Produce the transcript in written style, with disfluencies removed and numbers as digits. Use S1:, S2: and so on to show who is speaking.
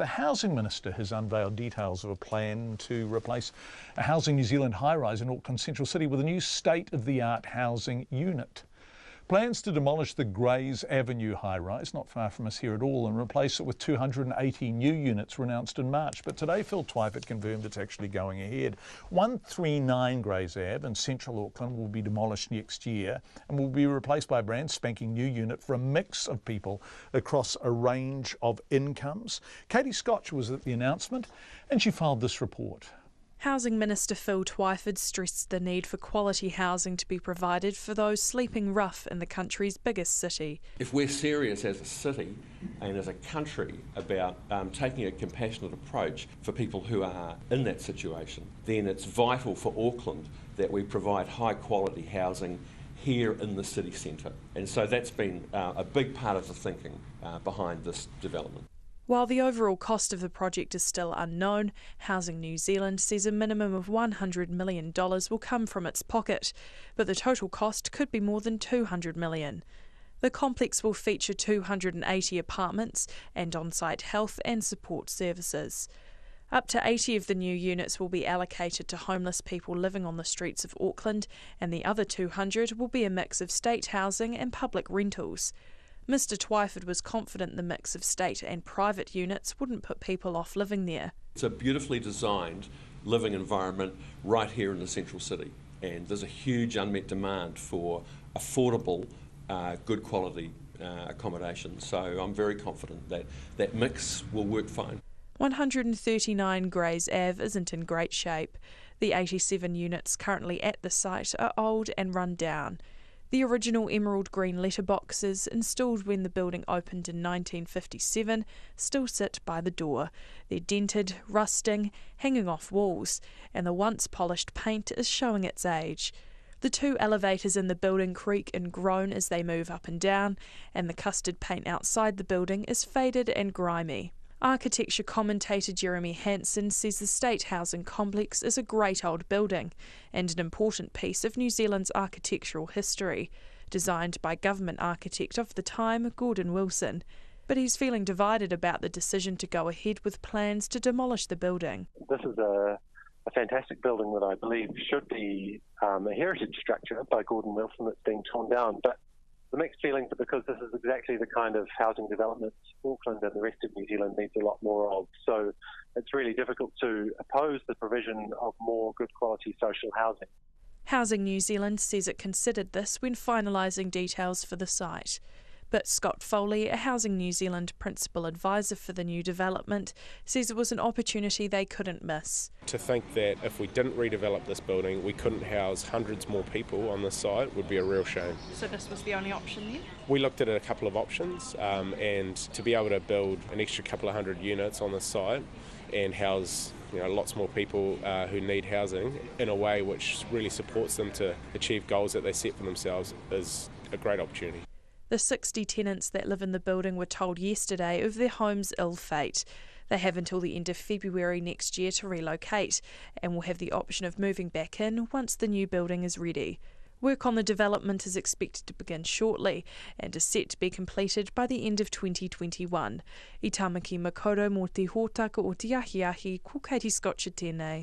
S1: The Housing Minister has unveiled details of a plan to replace a Housing New Zealand high-rise in Auckland Central City with a new state-of-the-art housing unit. Plans to demolish the Grays Avenue high-rise, not far from us here at all, and replace it with 280 new units were announced in March. But today Phil Twyford confirmed it's actually going ahead. 139 Grays Ave in central Auckland will be demolished next year and will be replaced by a brand spanking new unit for a mix of people across a range of incomes. Katie Scotch was at the announcement and she filed this report.
S2: Housing Minister Phil Twyford stressed the need for quality housing to be provided for those sleeping rough in the country's biggest city.
S3: If we're serious as a city and as a country about taking a compassionate approach for people who are in that situation, then it's vital for Auckland that we provide high quality housing here in the city centre. And so that's been a big part of the thinking behind this development.
S2: While the overall cost of the project is still unknown, Housing New Zealand says a minimum of $100 million will come from its pocket, but the total cost could be more than $200 million. The complex will feature 280 apartments and on-site health and support services. Up to 80 of the new units will be allocated to homeless people living on the streets of Auckland, and the other 200 will be a mix of state housing and public rentals. Mr Twyford was confident the mix of state and private units wouldn't put people off living there.
S3: It's a beautifully designed living environment right here in the central city, and there's a huge unmet demand for affordable, good quality accommodation. So I'm very confident that that mix will work fine.
S2: 139 Grays Ave isn't in great shape. The 87 units currently at the site are old and run down. The original emerald green letterboxes, installed when the building opened in 1957, still sit by the door. They're dented, rusting, hanging off walls, and the once polished paint is showing its age. The two elevators in the building creak and groan as they move up and down, and the custard paint outside the building is faded and grimy. Architecture commentator Jeremy Hansen says the state housing complex is a great old building and an important piece of New Zealand's architectural history, designed by government architect of the time, Gordon Wilson. But he's feeling divided about the decision to go ahead with plans to demolish the building.
S4: This is a fantastic building that I believe should be a heritage structure by Gordon Wilson that's being torn down. But the mixed feelings are because this is exactly the kind of housing development Auckland and the rest of New Zealand needs a lot more of. So it's really difficult to oppose the provision of more good quality social housing.
S2: Housing New Zealand says it considered this when finalising details for the site. But Scott Foley, a Housing New Zealand principal advisor for the new development, says it was an opportunity they couldn't miss.
S5: To think that if we didn't redevelop this building, we couldn't house hundreds more people on the site would be a real shame.
S2: So this was the only option then?
S5: We looked at a couple of options, and to be able to build an extra couple of hundred units on the site and house lots more people who need housing in a way which really supports them to achieve goals that they set for themselves is a great opportunity.
S2: The 60 tenants that live in the building were told yesterday of their home's ill fate. They have until the end of February next year to relocate and will have the option of moving back in once the new building is ready. Work on the development is expected to begin shortly and is set to be completed by the end of 2021. I tamaki makaurau mō te hōtaka o te ahiahi, ko Katie Scotch tēnei.